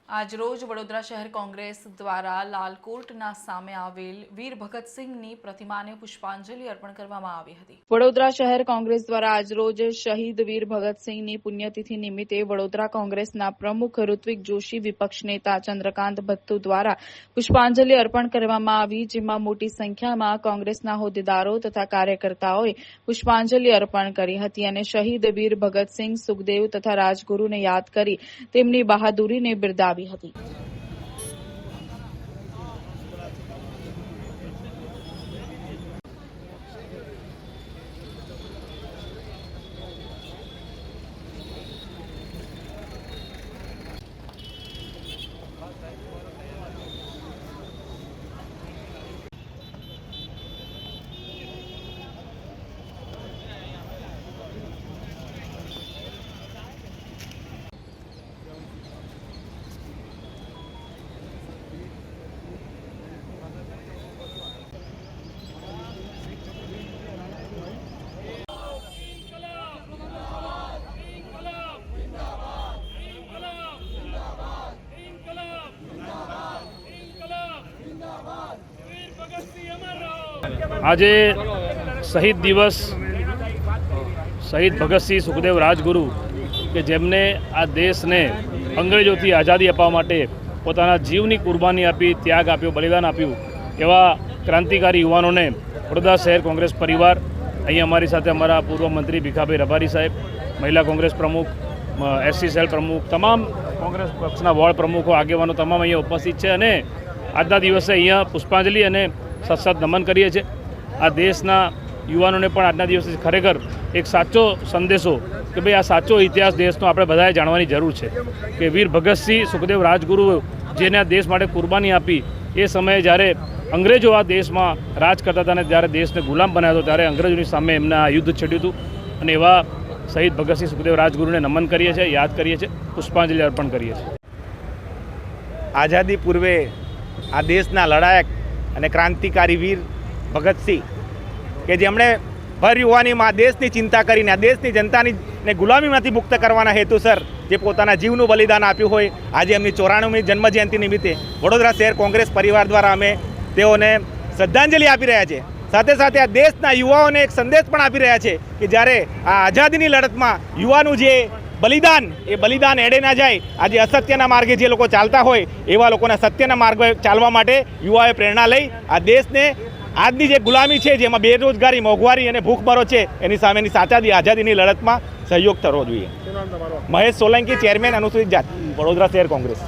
આજરોજ વડોદરા શહેર કોંગ્રેસ દ્વારા લાલકોટના સામે આવેલ વીર ભગતસિંહની પ્રતિમાને પુષ્પાંજલિ અર્પણ કરવામાં આવી હતી। વડોદરા શહેર કોંગ્રેસ દ્વારા આજરોજ શહીદ વીર ભગતસિંહની પુણ્યતિથિ નિમિત્તે વડોદરા કોંગ્રેસના પ્રમુખ ઋત્વિક જોશી, વિપક્ષ નેતા ચંદ્રકાંત ભત્તુ દ્વારા પુષ્પાંજલિ અર્પણ કરવામાં આવી, જેમાં મોટી સંખ્યામાં કોંગ્રેસના હોદ્દેદારો તથા કાર્યકર્તાઓએ પુષ્પાંજલિ અર્પણ કરી હતી અને શહીદ વીર ભગતસિંહ, સુખદેવ તથા રાજગુરુને યાદ કરી તેમની બહાદુરીને બિરદાવી હતી। આજે શહીદ દિવસ શહીદ ભગતસિંહ, સુખદેવ, રાજગુરુ કે જેમને આ દેશને અંગ્રેજોથી આઝાદી અપાવવા માટે પોતાના જીવની કુરબાની આપી, ત્યાગ આપ્યો, બલિદાન આપ્યું, એવા ક્રાંતિકારી યુવાનોને વડોદરા શહેર કોંગ્રેસ પરિવાર, અહીં અમારી સાથે અમારા પૂર્વ મંત્રી ભીખાભાઈ રબારી સાહેબ, મહિલા કોંગ્રેસ પ્રમુખ, એસસી સેલ પ્રમુખ, તમામ કોંગ્રેસ પક્ષના વોર્ડ પ્રમુખો, આગેવાનો તમામ અહીંયા ઉપસ્થિત છે અને આજના દિવસે અહીંયા પુષ્પાંજલિ અને સત્સદ નમન કરીએ છીએ। આ દેશના યુવાનોને પણ આજના દિવસે ખરેખર એક સાચો સંદેશો કે ભાઈ આ સાચો ઇતિહાસ દેશનો આપણે બધાએ જાણવાની જરૂર છે કે વીર ભગતસિંહ, સુખદેવ, રાજગુરુ જેને આ દેશ માટે કુરબાની આપી, એ સમયે જ્યારે અંગ્રેજો આ દેશમાં રાજ કરતા હતા અને જ્યારે દેશને ગુલામ બનાવ્યો હતો ત્યારે અંગ્રેજોની સામે એમને આ યુદ્ધ છેડ્યું હતું અને એવા શહીદ ભગતસિંહ, સુખદેવ, રાજગુરુને નમન કરીએ છીએ, યાદ કરીએ છીએ, પુષ્પાંજલિ અર્પણ કરીએ છીએ। આઝાદી પૂર્વે આ દેશના લડાયક અને ક્રાંતિકારી વીર ભગતસિંહ કે જેમણે ભર યુવાનીમાં દેશની ચિંતા કરીને આ દેશની જનતાને ગુલામીમાંથી મુક્ત કરવાના હેતુસર જે પોતાના જીવનું બલિદાન આપ્યું હોય, આજે એમની 94મી જન્મજયંતિ નિમિત્તે વડોદરા શહેર કોંગ્રેસ પરિવાર દ્વારા અમે તેઓને શ્રદ્ધાંજલિ આપી રહ્યા છીએ। સાથે સાથે આ દેશના યુવાઓને એક સંદેશ પણ આપી રહ્યા છે કે જ્યારે આ આઝાદીની લડતમાં યુવાનું જે બલિદાન, એ બલિદાન એડે ના જાય। આજે અસત્યના માર્ગે જે લોકો ચાલતા હોય એવા લોકોના સત્યના માર્ગે ચાલવા માટે યુવાઓએ પ્રેરણા લઈ આ દેશને આજની જે ગુલામી છે, જેમાં બેરોજગારી, મોંઘવારી અને ભૂખમરો છે, એની સામેની સાચા આઝાદીની લડતમાં સહયોગ થવો જોઈએ। મહેશ સોલંકી, ચેરમેન, અનુસૂચિત જાતિ, વડોદરા શહેર કોંગ્રેસ।